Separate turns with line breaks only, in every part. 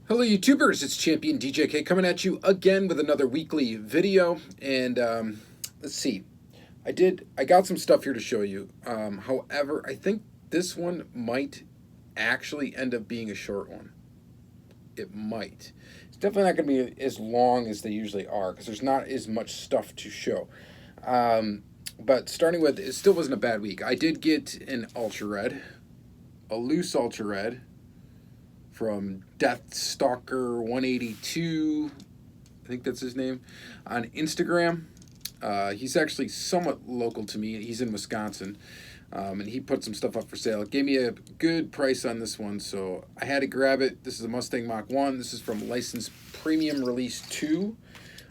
Hello YouTubers, it's Championdjk coming at you again with another weekly video, and let's see, I got some stuff here to show you. However, I think this one might actually end up being a short one. It might. It's definitely not going to be as long as they usually are because there's not as much stuff to show. But starting with, it still wasn't a bad week. I did get an ultra red, a loose ultra red, from Deathstalker 182, I think that's his name, on Instagram. He's actually somewhat local to me. He's in Wisconsin, and he put some stuff up for sale. It gave me a good price on this one, so I had to grab it. This is a Mustang Mach 1. This is from License Premium Release 2.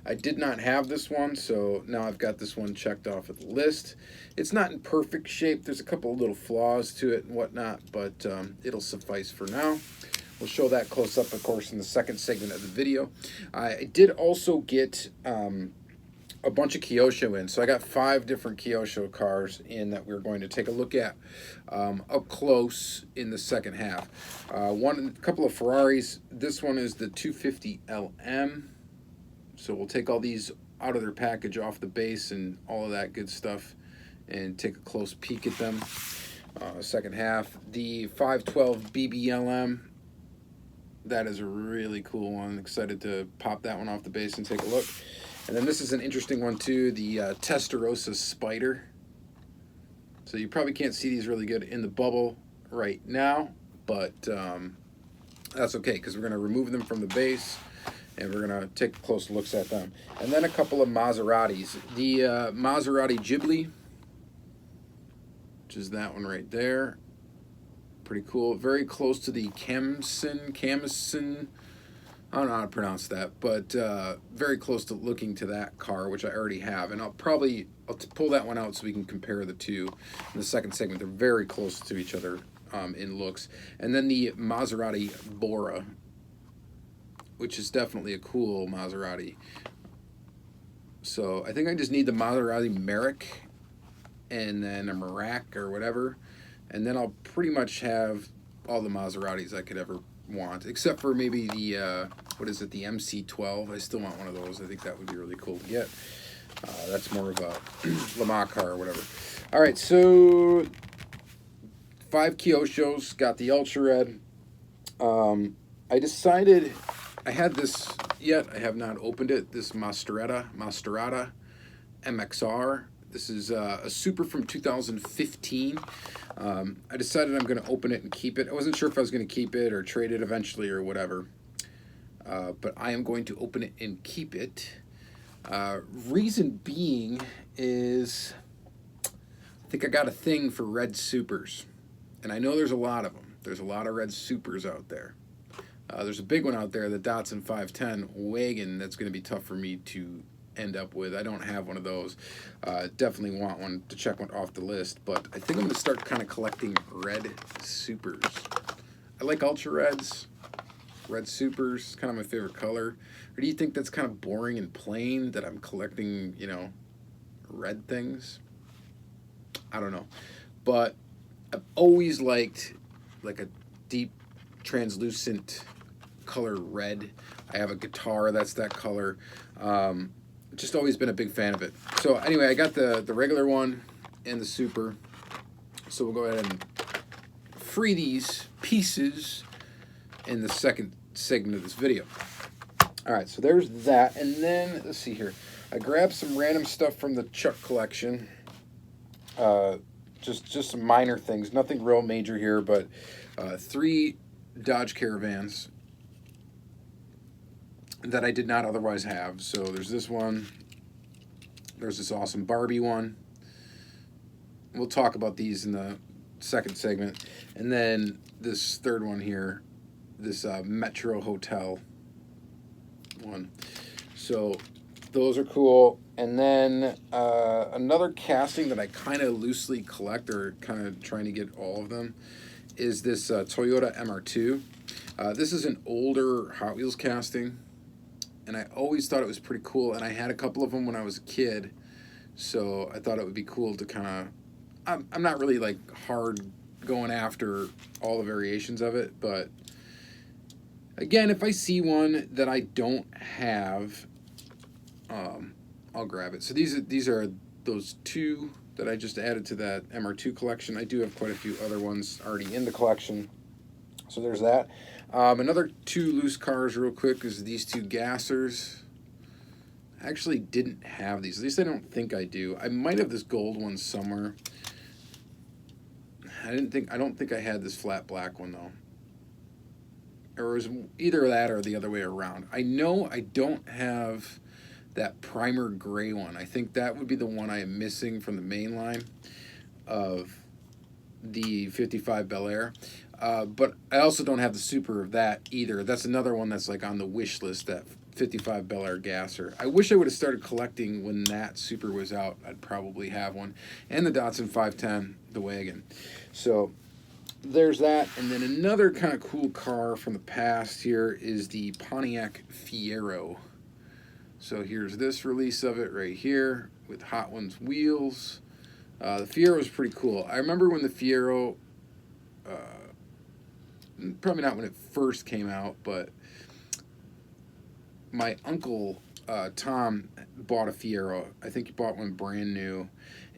I did not have this one, so now I've got this one checked off of the list. It's not in perfect shape. There's a couple of little flaws to it and whatnot, but it'll suffice for now. We'll show that close up, of course, in the second segment of the video. I did also get a bunch of Kyosho in. So I got 5 different Kyosho cars in that we're going to take a look at up close in the second half. A couple of Ferraris. This one is the 250 LM. So we'll take all these out of their package, off the base, and all of that good stuff, and take a close peek at them. Second half. The 512 BBLM. That is a really cool one. Excited to pop that one off the base and take a look. And then this is an interesting one too, the Testarossa Spider. So you probably can't see these really good in the bubble right now, but that's okay because we're going to remove them from the base and we're going to take close looks at them. And then a couple of Maseratis. The Maserati Ghibli, which is that one right there. Pretty cool. Very close to the Camson. I don't know how to pronounce that, but very close to looking to that car, which I already have. And I'll pull that one out so we can compare the two in the second segment. They're very close to each other in looks. And then the Maserati Bora, which is definitely a cool Maserati. So I think I just need the Maserati Merrick and then a Merak or whatever. And then I'll pretty much have all the Maseratis I could ever want, except for maybe the, what is it, the MC12. I still want one of those. I think that would be really cool to get. That's more of a Le Mans car or whatever. All right, so 5 Kyoshos, got the Ultra Red. I decided, I had this yet, I have not opened it, this Maserati MXR. This is a Super from 2015. I decided I'm going to open it and keep it. I wasn't sure if I was going to keep it or trade it eventually or whatever. But I am going to open it and keep it. Reason being is I think I got a thing for red Supers. And I know there's a lot of them. There's a lot of red Supers out there. There's a big one out there, the Datsun 510 wagon, that's going to be tough for me to end up with. I don't have one of those. Definitely want one to check one off the list, but I think I'm going to start kind of collecting red Supers. I like Ultra Reds. Red Supers, kind of my favorite color. Or do you think that's kind of boring and plain that I'm collecting, you know, red things? I don't know. But I've always liked like a deep translucent color red. I have a guitar that's that color. Just always been a big fan of it. So anyway, I got the regular one and the Super. So we'll go ahead and free these pieces in the second segment of this video. All right, so there's that. And then, let's see here. I grabbed some random stuff from the Chuck collection. Just some minor things. Nothing real major here, but 3 Dodge Caravans that I did not otherwise have. So there's this one. There's this awesome Barbie one. We'll talk about these in the second segment. And then this third one here, this Metro Hotel one. So those are cool. And then another casting that I kind of loosely collect, or kind of trying to get all of them, is this Toyota MR2. This is an older Hot Wheels casting. And I always thought it was pretty cool, and I had a couple of them when I was a kid, so I thought it would be cool to kind of, I'm not really like hard going after all the variations of it, but Again, if I see one that I don't have, I'll grab it. So these are those two that I just added to that MR2 collection. I do have quite a few other ones already in the collection. So there's that. Another two loose cars real quick is these two gassers. I actually didn't have these. At least I don't think I do. I might have this gold one somewhere. I don't think I had this flat black one though. Or it was either that or the other way around. I know I don't have that primer gray one. I think that would be the one I am missing from the main line of the 55 Bel Air. But I also don't have the super of that either. That's another one that's like on the wish list, that 55 Bel Air gasser. I wish I would have started collecting when that super was out. I'd probably have one. And the Datsun 510, the wagon. So there's that. And then another kind of cool car from the past here is the Pontiac Fiero. So here's this release of it right here with Hot Ones wheels. The Fiero is pretty cool. I remember when the Fiero, probably not when it first came out, but my uncle Tom bought a Fiero. I think he bought one brand new.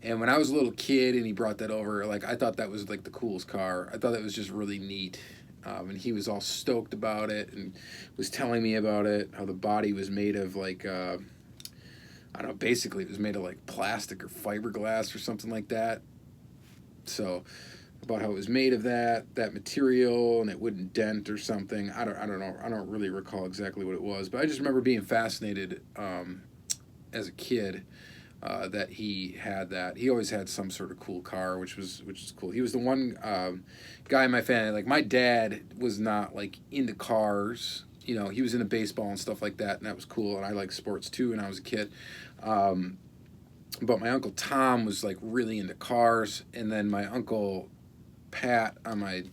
And when I was a little kid and he brought that over, like, I thought that was like the coolest car. I thought that was just really neat. And he was all stoked about it and was telling me about it, how the body was made of like, I don't know, basically it was made of like plastic or fiberglass or something like that. So about how it was made of that material and it wouldn't dent or something. I don't know. I don't really recall exactly what it was, but I just remember being fascinated as a kid that he had that. He always had some sort of cool car, which is cool. He was the one guy in my family. Like, my dad was not like into cars. You know, he was into baseball and stuff like that, and that was cool. And I liked sports too when I was a kid. But my Uncle Tom was like really into cars, and then my Uncle Pat on my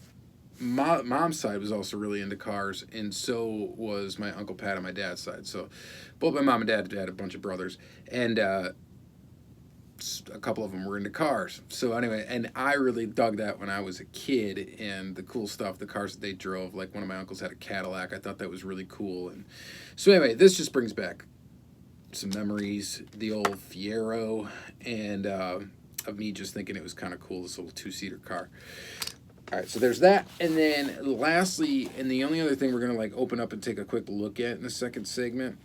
mom's side was also really into cars, and so was my Uncle Pat on my dad's side. So both my mom and dad had a bunch of brothers, and a couple of them were into cars. So anyway, and I really dug that when I was a kid, and the cool stuff, the cars that they drove. Like, one of my uncles had a Cadillac. I thought that was really cool. And so anyway, this just brings back some memories, the old Fiero, and of me just thinking it was kind of cool, this little two-seater car. All right, so there's that. And then lastly, and the only other thing we're going to like open up and take a quick look at in the second segment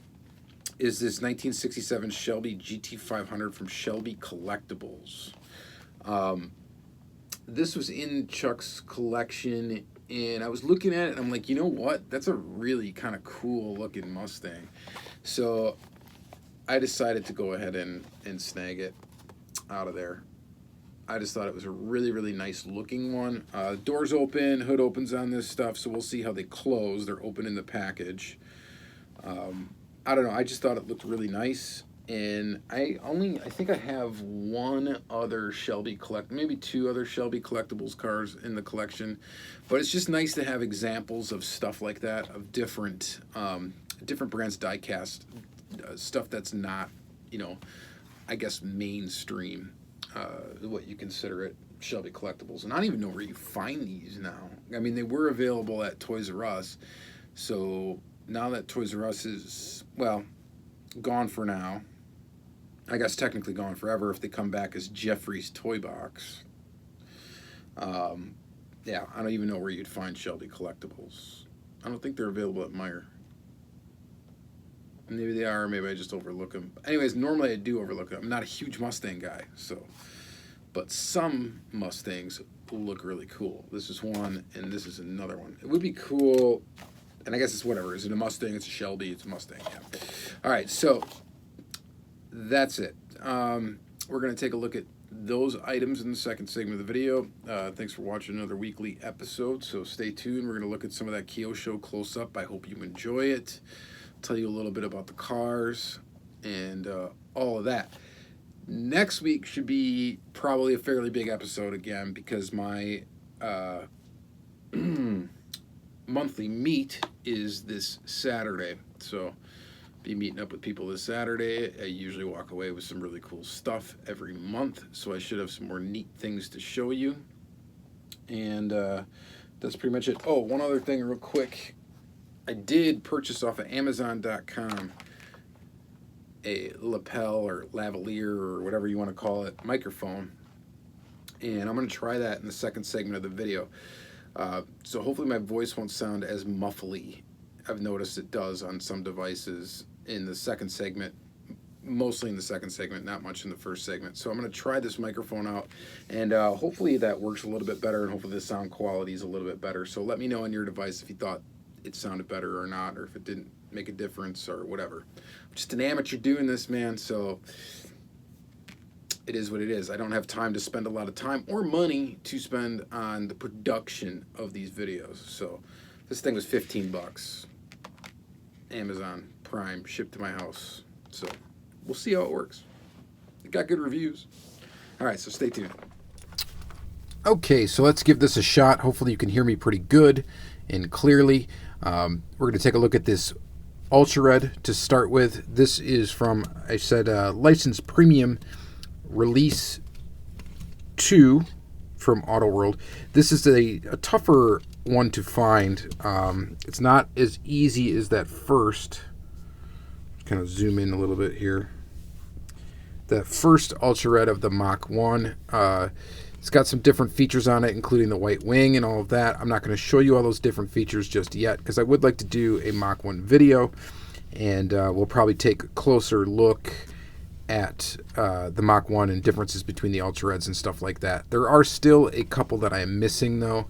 is this 1967 Shelby GT500 from Shelby Collectibles. This was in Chuck's collection, and I was looking at it, and I'm like, you know what? That's a really kind of cool looking Mustang. So I decided to go ahead and snag it out of there. I just thought it was a really, really nice looking one. Doors open, hood opens on this stuff, so we'll see how they close. They're open in the package. I don't know, I just thought it looked really nice. And I think I have one other Shelby maybe two other Shelby Collectibles cars in the collection. But it's just nice to have examples of stuff like that, of different brands diecast, stuff that's not, you know, I guess mainstream, what you consider it, Shelby Collectibles. And I don't even know where you find these now. I mean, they were available at Toys R Us. So now that Toys R Us is, well, gone for now, I guess technically gone forever if they come back as Jeffrey's Toy Box. Yeah, I don't even know where you'd find Shelby Collectibles. I don't think they're available at Meijer. Maybe they are, maybe I just overlook them. Anyways, normally I do overlook them. I'm not a huge Mustang guy, so. But some Mustangs look really cool. This is one, and this is another one. It would be cool, and I guess it's whatever. Is it a Mustang? It's a Shelby. It's a Mustang, yeah. All right, so that's it. We're going to take a look at those items in the second segment of the video. Thanks for watching another weekly episode, so stay tuned. We're going to look at some of that Kyosho close up. I hope you enjoy it. Tell you a little bit about the cars and all of that. Next week should be probably a fairly big episode again, because my monthly meet is this Saturday. So be meeting up with people this Saturday. I usually walk away with some really cool stuff every month, so I should have some more neat things to show you. And that's pretty much it. Oh, one other thing real quick. I did purchase off of Amazon.com a lapel or lavalier or whatever you want to call it microphone, and I'm going to try that in the second segment of the video. So hopefully my voice won't sound as muffly. I've noticed it does on some devices in the second segment, mostly in the second segment, not much in the first segment. So I'm going to try this microphone out, and hopefully that works a little bit better, and hopefully the sound quality is a little bit better. So let me know on your device if you thought it sounded better or not, or if it didn't make a difference or whatever. I'm just an amateur doing this, man, so it is what it is. I don't have time to spend a lot of time or money to spend on the production of these videos. So this thing was 15 bucks. Amazon Prime, shipped to my house. So we'll see how it works. It got good reviews. All right, so stay tuned. Okay, so let's give this a shot. Hopefully you can hear me pretty good and clearly. We're going to take a look at this Ultra Red to start with. This is from, I said, License Premium Release 2 from Auto World. This is a tougher one to find. It's not as easy as that first. Kind of zoom in a little bit here. That first Ultra Red of the Mach 1. It's got some different features on it, including the white wing and all of that. I'm not going to show you all those different features just yet, because I would like to do a Mach 1 video, and we'll probably take a closer look at the Mach 1 and differences between the Ultra Reds and stuff like that. There are still a couple that I am missing, though,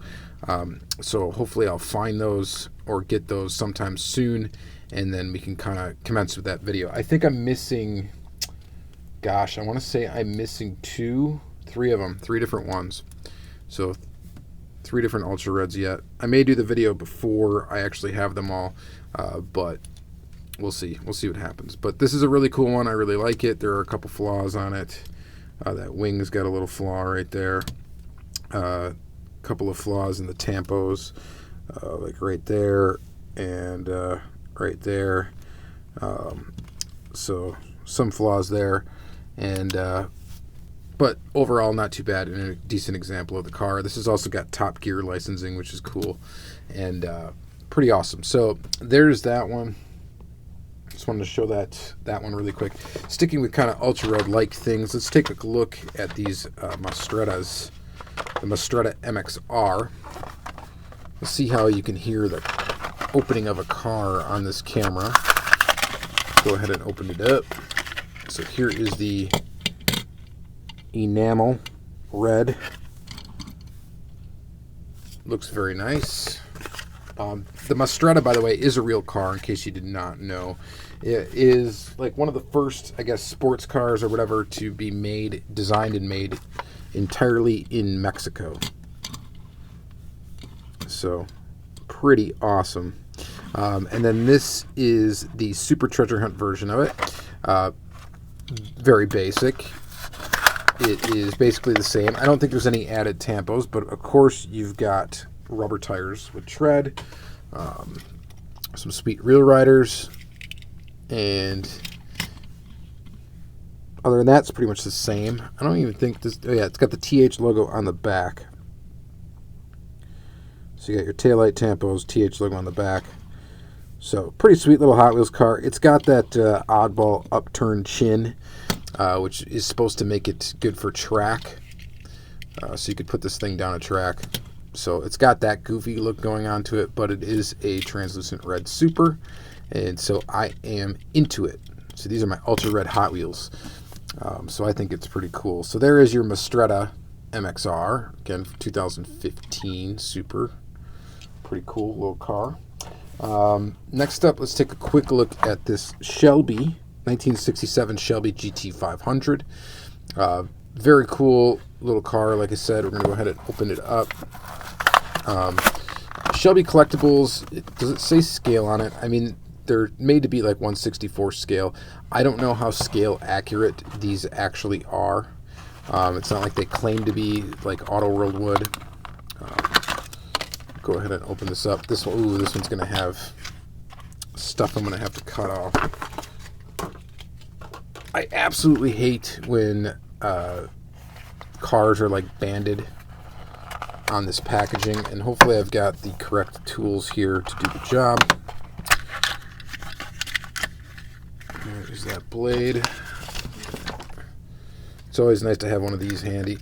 so hopefully I'll find those or get those sometime soon, and then we can kind of commence with that video. I think I'm missing, gosh, I want to say I'm missing three of them, 3 different ones. So 3 different Ultra Reds yet. I may do the video before I actually have them all, but we'll see. We'll see what happens. But this is a really cool one. I really like it. There are a couple flaws on it. That wing's got a little flaw right there. A couple of flaws in the tampos, like right there and right there. So some flaws there, and but overall not too bad, and a decent example of the car. This has also got Top Gear licensing, which is cool and pretty awesome. So there's that one. Just wanted to show that one really quick. Sticking with kind of Ultra Red like things, let's take a look at these Maserattas. The Maserati MXR. Let's see how you can hear the opening of a car on this camera. Go ahead and open it up. So here is the enamel red. Looks very nice. The Maserati, by the way, is a real car, in case you did not know. It is like one of the first, I guess, sports cars or whatever to be made, designed and made entirely in Mexico. So pretty awesome. And then this is the Super Treasure Hunt version of it. Very basic. It is basically the same. I don't think there's any added tampos, but of course you've got rubber tires with tread, some sweet real riders, and other than that, it's pretty much the same. I don't even think this... Oh yeah, it's got the TH logo on the back. So you got your taillight tampos, TH logo on the back. So pretty sweet little Hot Wheels car. It's got that oddball upturned chin, which is supposed to make it good for track. So you could put this thing down a track. So it's got that goofy look going on to it, but it is a translucent red Super, and so I am into it. So these are my Ultra Red Hot Wheels. So I think it's pretty cool. So there is your Maserati MXR, again, 2015 Super. Pretty cool little car. Next up, let's take a quick look at this Shelby, 1967 Shelby GT500. Very cool little car. Like I said, we're going to go ahead and open it up. Shelby collectibles, does it say scale on it? I mean, they're made to be like 1/64 scale. I don't know how scale accurate these actually are. It's not like they claim to be like Auto World would. Go ahead and open this up. This one, ooh, this one's going to have stuff I'm going to have to cut off. I absolutely hate when cars are like banded on this packaging, and hopefully I've got the correct tools here to do the job. use that blade. It's always nice to have one of these handy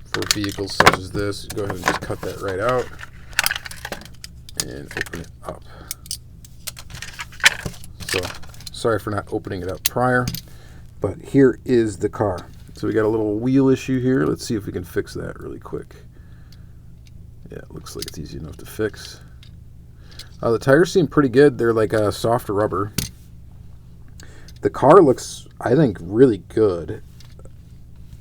for vehicles such as this. Go ahead and just cut that right out and open it up. So, sorry for not opening it up prior, but here is the car. So we got a little wheel issue here. Let's see if we can fix that really quick. Yeah, it looks like it's easy enough to fix. The tires seem pretty good. They're like a soft rubber. The car looks, I think, really good.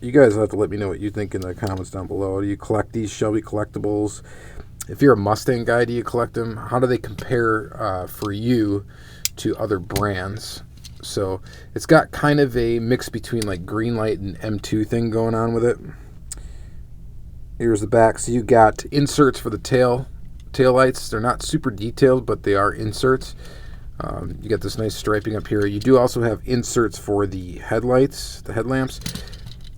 You guys will have to let me know what you think in the comments down below. Do you collect these Shelby collectibles? If you're a Mustang guy, do you collect them? How do they compare for you to other brands? So it's got kind of a mix between like Greenlight and M2 thing going on with it. Here's the back. So you got inserts for the tail lights. They're not super detailed, but they are inserts. You got this nice striping up here. You do also have inserts for the headlights, the headlamps.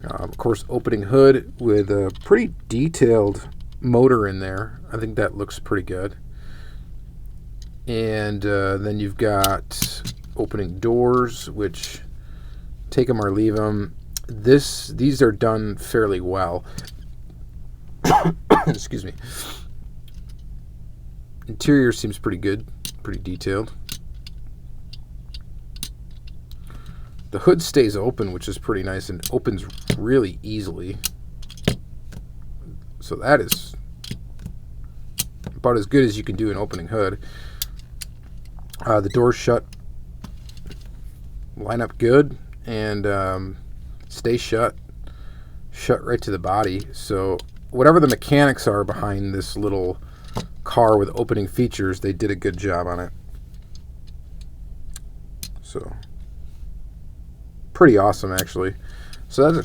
Of course, opening hood with a pretty detailed motor in there. I think that looks pretty good. And then you've got opening doors, which take them or leave them. These are done fairly well. Excuse me. Interior seems pretty good, pretty detailed. The hood stays open, which is pretty nice, and opens really easily. So that is about as good as you can do an opening hood. The doors shut, line up good, and stay shut right to the body. So whatever the mechanics are behind this little car with opening features, they did a good job on it. So pretty awesome, actually. So that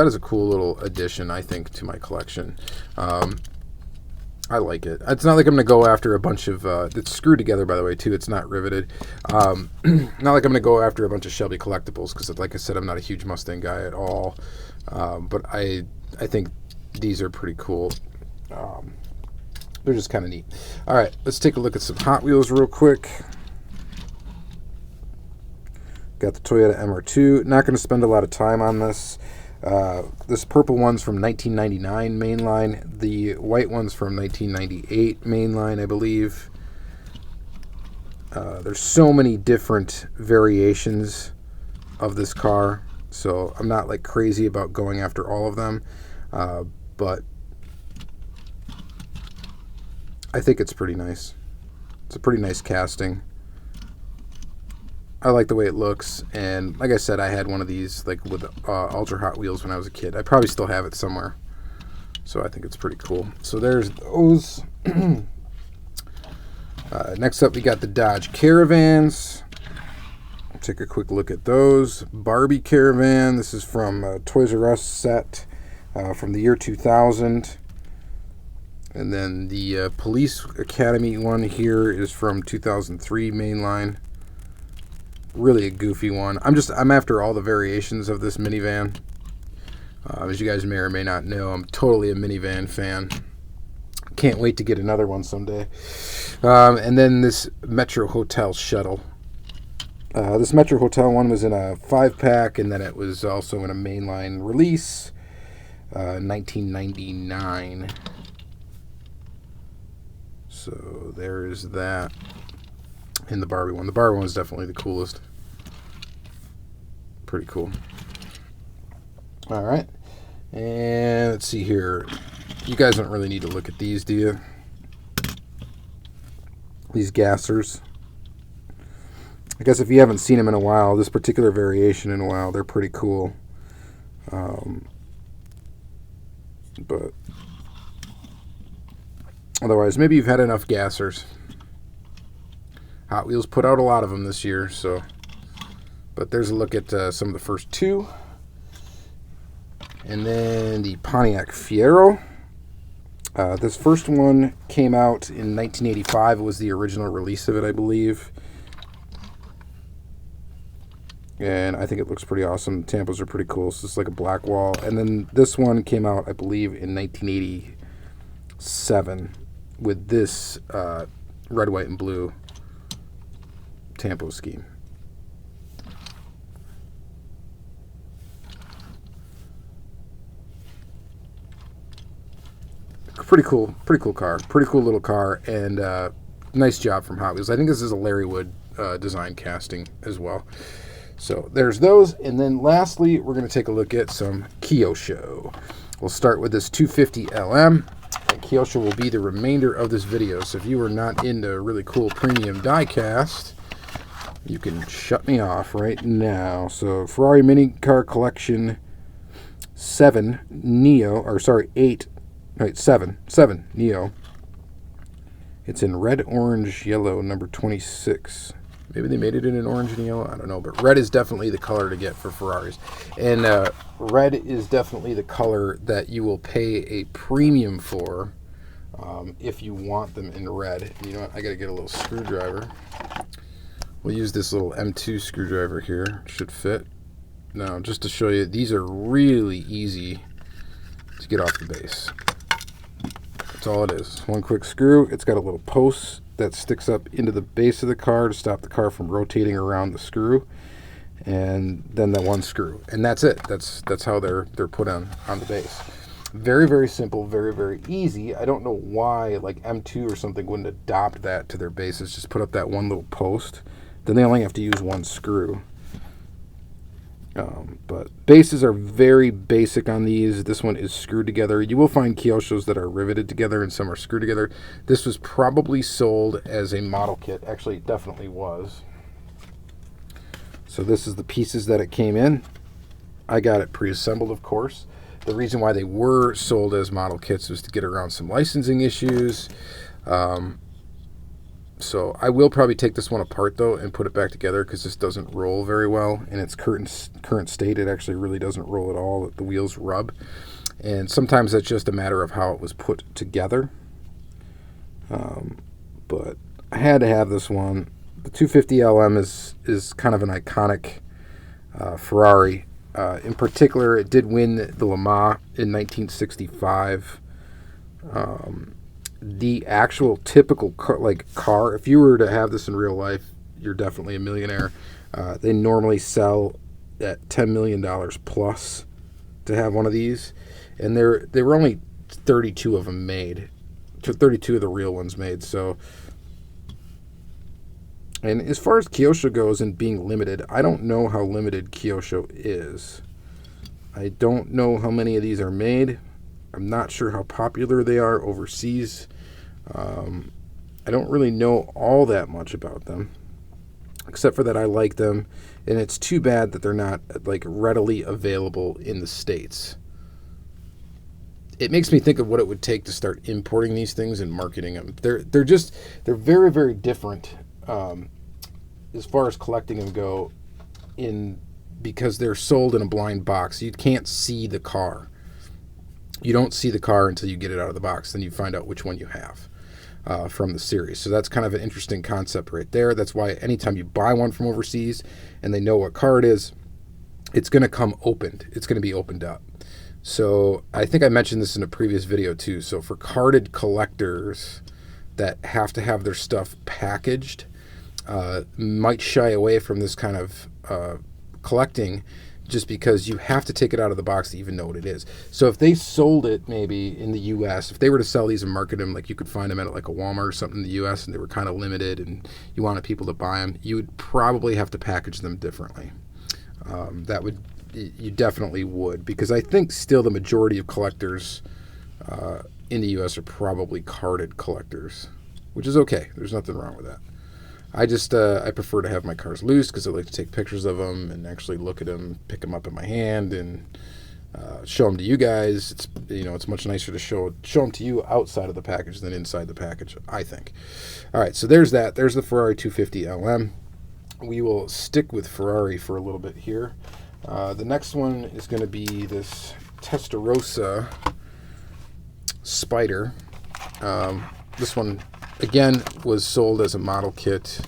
is a cool little addition, I think, to my collection. I like it. It's not like I'm going to go after a bunch of it's screwed together, by the way, too. It's not riveted. Not like I'm going to go after a bunch of Shelby collectibles, because like I said, I'm not a huge Mustang guy at all. But I think these are pretty cool. They're just kind of neat. All right, let's take a look at some Hot Wheels real quick. Got the Toyota MR2. Not going to spend a lot of time on this. This purple one's from 1999 mainline. The white one's from 1998 mainline, I believe. There's so many different variations of this car, so I'm not like crazy about going after all of them. But I think it's pretty nice. It's a pretty nice casting. I like the way it looks, and like I said, I had one of these like with Ultra Hot Wheels when I was a kid. I probably still have it somewhere, so I think it's pretty cool. So there's those. Next up, we got the Dodge Caravans. Take a quick look at those. Barbie Caravan. This is from Toys R Us set from the year 2000. And then the Police Academy one here is from 2003 mainline. Really a goofy one. I'm after all the variations of this minivan. As you guys may or may not know, I'm totally a minivan fan. Can't wait to get another one someday. And then this Metro Hotel shuttle. This Metro Hotel one was in a 5-pack, and then it was also in a mainline release, 1999. So there's that. In the Barbie one. The Barbie one is definitely the coolest. Pretty cool. All right. And let's see here. You guys don't really need to look at these, do you? These gassers. I guess if you haven't seen them in a while, this particular variation in a while, they're pretty cool. But otherwise, maybe you've had enough gassers. Hot Wheels put out a lot of them this year, so. But there's a look at some of the first two. And then the Pontiac Fiero. This first one came out in 1985. It was the original release of it, I believe. And I think it looks pretty awesome. The tampos are pretty cool. So it's like a black wall. And then this one came out, I believe, in 1987 with this red, white, and blue Tampo scheme. pretty cool car. Pretty cool little car, and nice job from Hot Wheels. I think this is a Larry Wood design casting as well. So there's those, and then lastly, we're going to take a look at some Kyosho. We'll start with this 250 LM, and Kyosho will be the remainder of this video. So if you are not into really cool premium diecast, you can shut me off right now. So Ferrari Mini Car Collection 7 Neo, or sorry, 8, right, 7 Neo. It's in red, orange, yellow, number 26. Maybe they made it in an orange and yellow. I don't know, but red is definitely the color to get for Ferraris. And red is definitely the color that you will pay a premium for if you want them in red. You know what? I got to get a little screwdriver. We'll use this little M2 screwdriver here. Should fit. Now, just to show you, these are really easy to get off the base. That's all it is. One quick screw. It's got a little post that sticks up into the base of the car to stop the car from rotating around the screw, and then that one screw, and that's it. That's how they're put on the base. Very, very simple, very, very easy. I don't know why like M2 or something wouldn't adopt that to their bases. Just put up that one little post. Then they only have to use one screw. But bases are very basic on these. This one is screwed together. You will find Kyoshos that are riveted together and some are screwed together. This was probably sold as a model kit. Actually, it definitely was. So this is the pieces that it came in. I got it pre-assembled, of course. The reason why they were sold as model kits was to get around some licensing issues. So I will probably take this one apart, though, and put it back together because this doesn't roll very well in its current state. It actually really doesn't roll at all. The wheels rub. And sometimes that's just a matter of how it was put together. But I had to have this one. The 250 LM is kind of an iconic Ferrari. In particular, it did win the Le Mans in 1965. The actual typical car, if you were to have this in real life, you're definitely a millionaire. They normally sell at $10 million plus to have one of these, and there were only 32 of them made, 32 of the real ones made. So, and as far as Kyosho goes and being limited, I don't know how limited Kyosho is. I don't know how many of these are made. I'm not sure how popular they are overseas. I don't really know all that much about them, except for that I like them, and it's too bad that they're not like readily available in the States. It makes me think of what it would take to start importing these things and marketing them. They're very, very different as far as collecting them go, because they're sold in a blind box. You can't see the car. You don't see the car until you get it out of the box. Then you find out which one you have from the series. So that's kind of an interesting concept right there. That's why anytime you buy one from overseas and they know what car it is, it's going to come opened. It's going to be opened up. So I think I mentioned this in a previous video too. So for carded collectors that have to have their stuff packaged, might shy away from this kind of collecting, just because you have to take it out of the box to even know what it is. So if they sold it maybe in the U.S., if they were to sell these and market them, like you could find them at like a Walmart or something in the U.S., and they were kind of limited and you wanted people to buy them, you would probably have to package them differently. You definitely would, because I think still the majority of collectors in the U.S. are probably carded collectors, which is okay. There's nothing wrong with that. I prefer to have my cars loose because I like to take pictures of them and actually look at them, pick them up in my hand, and show them to you guys. It's much nicer to show them to you outside of the package than inside the package, I think. All right, so there's that. There's the Ferrari 250 LM. We will stick with Ferrari for a little bit here. The next one is going to be this Testarossa Spider. This one, again, was sold as a model kit.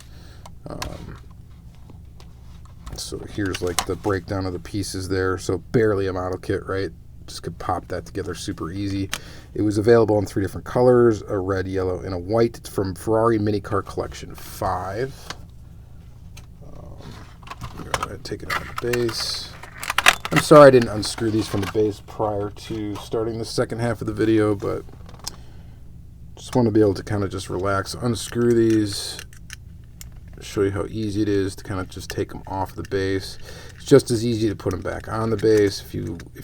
So here's like the breakdown of the pieces there. So barely a model kit, right? Just could pop that together super easy. It was available in 3 different colors, a red, yellow, and a white. It's from Ferrari Minicar Collection 5. Go ahead and take it out of the base. I'm sorry I didn't unscrew these from the base prior to starting the second half of the video, but Just want to be able to kind of just relax, unscrew these, show you how easy it is to kind of just take them off the base. It's just as easy to put them back on the base if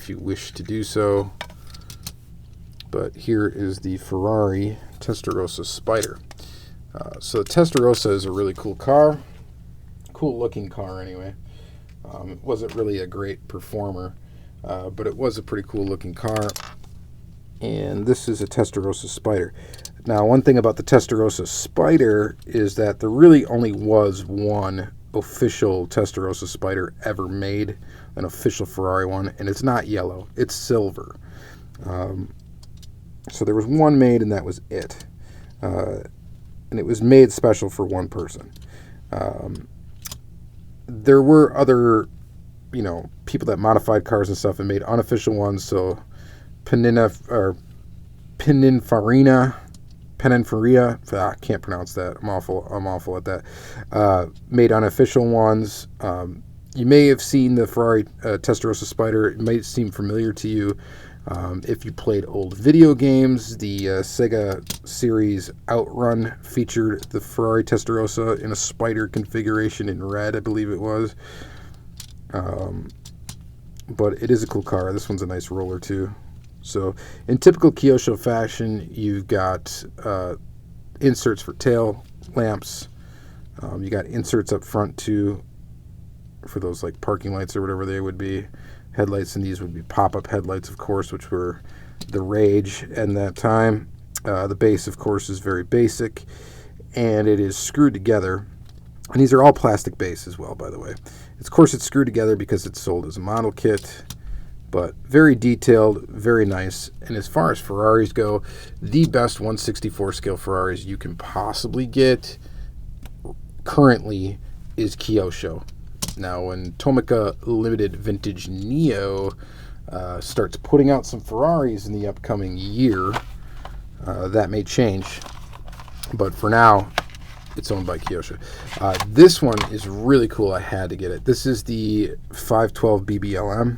you wish to do so. But here is the Ferrari Testarossa Spider. So the Testarossa is a really cool car, cool looking car anyway. It wasn't really a great performer, but it was a pretty cool looking car. And this is a Testarossa Spider. Now, one thing about the Testarossa Spider is that there really only was one official Testarossa Spider ever made, an official Ferrari one, and it's not yellow, it's silver. So there was one made, and that was it. And it was made special for one person. There were other, people that modified cars and stuff and made unofficial ones. So Pininfarina, I can't pronounce that. I'm awful at that. Made unofficial ones. You may have seen the Ferrari Testarossa Spider. It might seem familiar to you. If you played old video games, the Sega series Outrun featured the Ferrari Testarossa in a spider configuration in red, I believe it was. But it is a cool car. This one's a nice roller too. So in typical Kyosho fashion, you've got inserts for tail lamps. You got inserts up front too for those like parking lights or whatever they would be. Headlights, and these would be pop-up headlights, of course, which were the rage in that time. The base, of course, is very basic, and it is screwed together. And these are all plastic base as well, by the way. Of course, it's screwed together because it's sold as a model kit, but very detailed, very nice. And as far as Ferraris go, the best 1/64 scale Ferraris you can possibly get currently is Kyosho. Now, when Tomica Limited Vintage Neo starts putting out some Ferraris in the upcoming year, that may change. But for now, it's owned by Kyosho. This one is really cool. I had to get it. This is the 512 BBLM.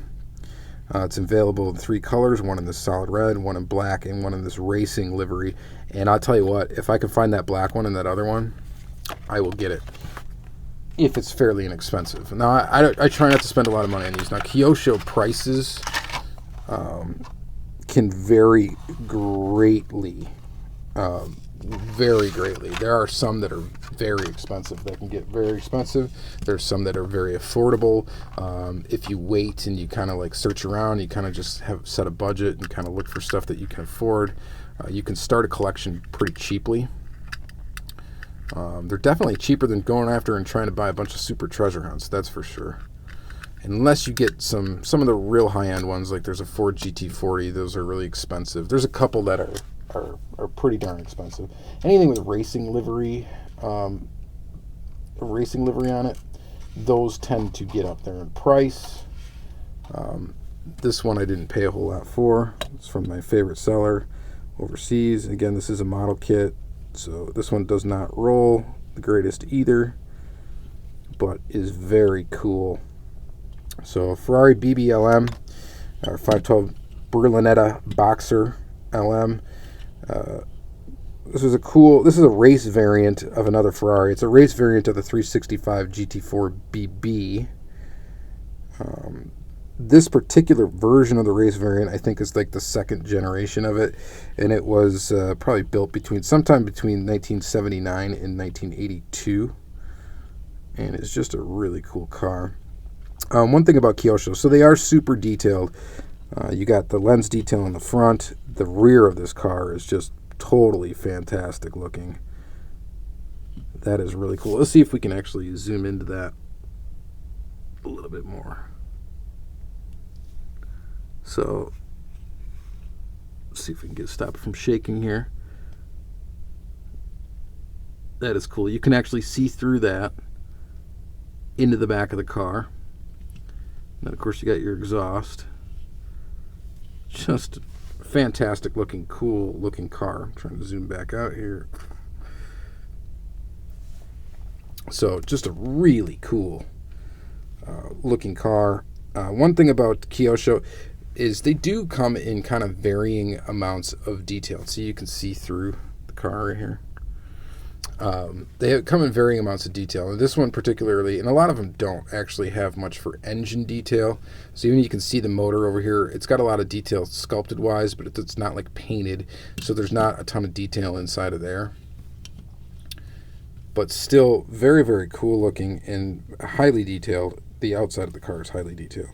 It's available in 3 colors, one in this solid red, one in black, and one in this racing livery. And I'll tell you what, if I can find that black one and that other one, I will get it. If it's fairly inexpensive. Now, I try not to spend a lot of money on these. Now, Kyosho prices can vary greatly. Very greatly. There are some that are very expensive. They can get very expensive. There's some that are very affordable. If you wait and you kind of like search around, you kind of just have set a budget and kind of look for stuff that you can afford. You can start a collection pretty cheaply. They're definitely cheaper than going after and trying to buy a bunch of super treasure hunts, that's for sure. Unless you get some of the real high-end ones, like there's a Ford GT40, those are really expensive. There's a couple that are pretty darn expensive. Anything with racing livery on it, those tend to get up there in price. This one I didn't pay a whole lot for. It's from my favorite seller overseas. Again, this is a model kit. So this one does not roll the greatest either, but is very cool. So Ferrari BBLM, or 512 Berlinetta Boxer LM. This is a race variant of another Ferrari. It's a race variant of the 365 GT4 BB. This particular version of the race variant, I think, is like the second generation of it, and it was probably built sometime between 1979 and 1982, and it's just a really cool car. One thing about Kyosho, so they are super detailed. You got the lens detail in the front. The rear of this car is just totally fantastic looking. That is really cool. Let's see if we can actually zoom into that a little bit more. So, let's see if we can stop it from shaking here. That is cool. You can actually see through that into the back of the car. And then, of course, you got your exhaust. Just fantastic looking, cool looking car. I'm trying to zoom back out here. So, just a really cool looking car. One thing about Kyosho is they do come in kind of varying amounts of detail. So you can see through the car right here. They come in varying amounts of detail. And this one particularly, and a lot of them don't actually have much for engine detail. So even you can see the motor over here. It's got a lot of detail sculpted wise, but it's not like painted. So there's not a ton of detail inside of there. But still very, very cool looking and highly detailed. The outside of the car is highly detailed.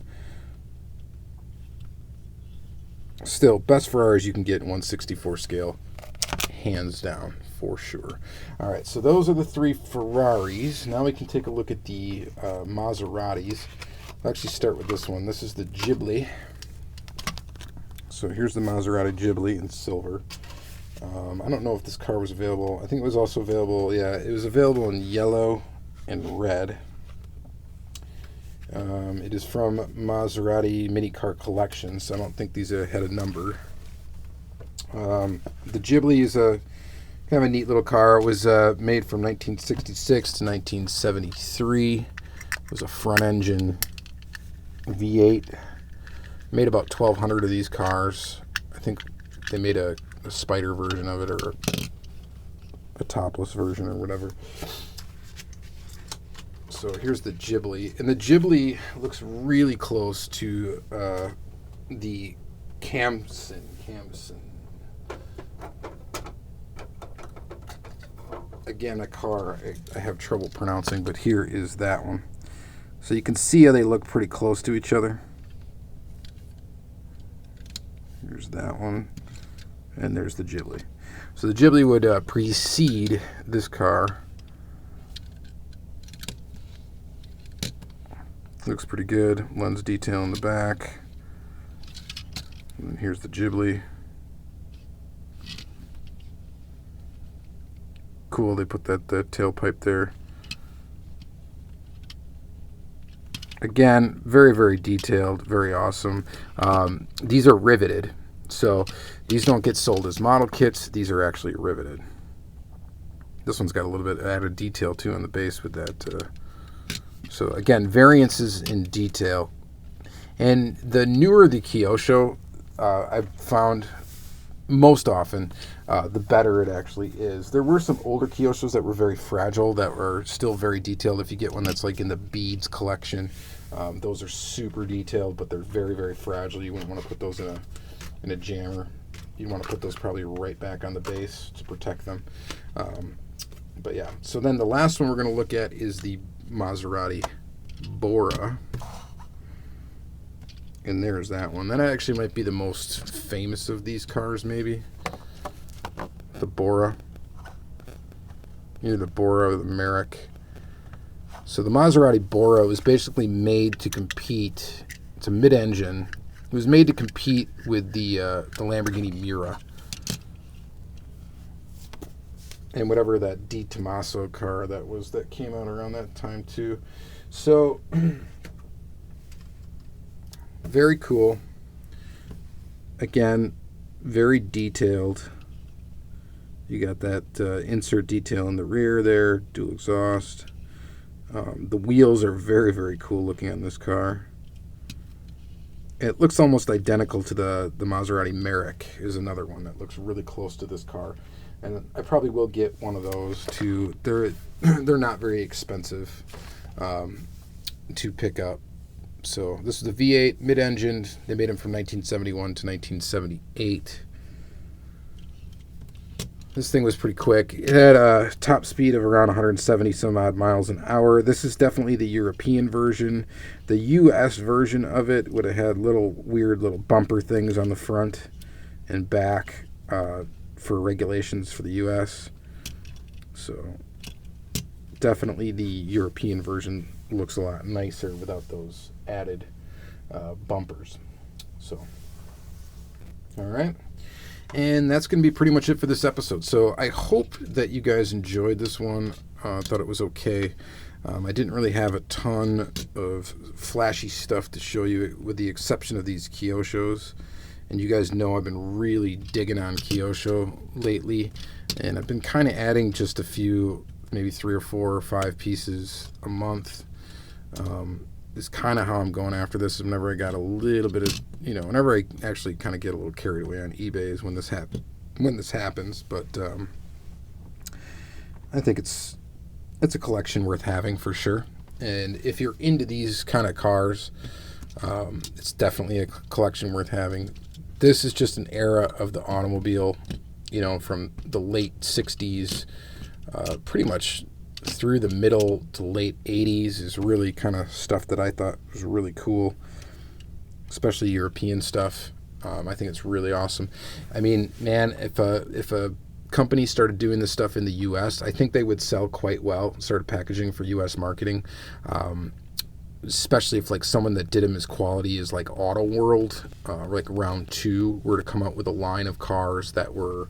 Still, best Ferraris you can get in 1/64 scale. Hands down, for sure. All right, so those are the 3 Ferraris. Now we can take a look at the Maseratis. I'll actually start with this one. This is the Ghibli. So here's the Maserati Ghibli in silver. I don't know if this car was available. I think it was also available. Yeah, it was available in yellow and red. It is from Maserati MInicars collection, so I don't think these had a number. The Ghibli is a kind of a neat little car. It was made from 1966 to 1973. It was a front engine V8. Made about 1,200 of these cars. I think they made a spider version of it, or a topless version or whatever. So here's the Ghibli, and the Ghibli looks really close to the Camson. Again, a car I have trouble pronouncing, but here is that one. So you can see how they look pretty close to each other. Here's that one, and there's the Ghibli. So the Ghibli would precede this car. Looks pretty good. Lens detail in the back. And here's the Ghibli. Cool, they put that tailpipe there. Again, very, very detailed, very awesome. These are riveted, so these don't get sold as model kits. These are actually riveted. This one's got a little bit of added detail too on the base with that. So again, variances in detail. And the newer the Kyosho, I've found most often, the better it actually is. There were some older Kyoshos that were very fragile, that were still very detailed. If you get one that's like in the beads collection, those are super detailed, but they're very, very fragile. You wouldn't want to put those in a jammer. You want to put those probably right back on the base to protect them. But yeah, so then the last one we're going to look at is the Maserati Bora. And there's that one. That actually might be the most famous of these cars, maybe. The Bora. Either the Bora or the Merrick. So the Maserati Bora was basically made to compete. It's a mid-engine. It was made to compete with the Lamborghini Miura. And whatever that Di Tommaso car that was that came out around that time too. So very cool. Again, very detailed. You got that insert detail in the rear there, dual exhaust. The wheels are very, very cool looking on this car. It looks almost identical to the Maserati Merrick is another one that looks really close to this car. And I probably will get one of those too. They're not very expensive to pick up. So this is the V8 mid-engine. They made them from 1971 to 1978. This thing was pretty quick. It had a top speed of around 170 some odd miles an hour. This is definitely the European version. The US version of it would have had weird little bumper things on the front and back for regulations for the US. So definitely the European version looks a lot nicer without those added bumpers. So, all right. And that's going to be pretty much it for this episode. So I hope that you guys enjoyed this one. Thought it was okay. I didn't really have a ton of flashy stuff to show you, with the exception of these Kyoshos. And you guys know I've been really digging on Kyosho lately. And I've been kind of adding just a few, maybe 3 or 4 or 5 pieces a month. Is kind of how I'm going after this. Whenever I got a little bit of, whenever I actually kind of get a little carried away on eBay is when this happens. But I think it's a collection worth having for sure. And if you're into these kind of cars, it's definitely a collection worth having. This is just an era of the automobile, from the late 60s, pretty much through the middle to late 80s is really kind of stuff that I thought was really cool, especially European stuff. I think it's really awesome. I mean, man, if a company started doing this stuff in the U.S., I think they would sell quite well, started packaging for U.S. marketing, especially if like someone that did them as quality as like Auto World, like Round 2, were to come out with a line of cars that were,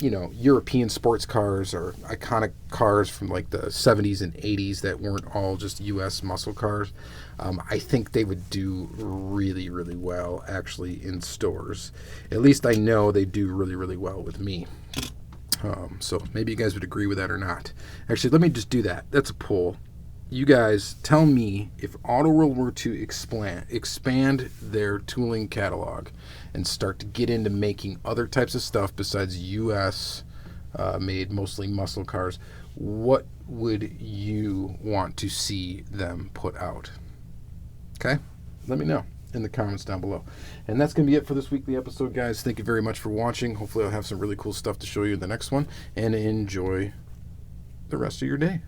European sports cars or iconic cars from like the 70s and 80s that weren't all just U.S. muscle cars. I think they would do really, really well actually in stores. At least I know they do really, really well with me. So maybe you guys would agree with that or not. Actually, let me just do that. That's a poll. You guys tell me if Auto World were to expand their tooling catalog and start to get into making other types of stuff besides U.S. Made mostly muscle cars, what would you want to see them put out? Okay? Let me know in the comments down below. And that's going to be it for this weekly episode, guys. Thank you very much for watching. Hopefully I'll have some really cool stuff to show you in the next one. And enjoy the rest of your day.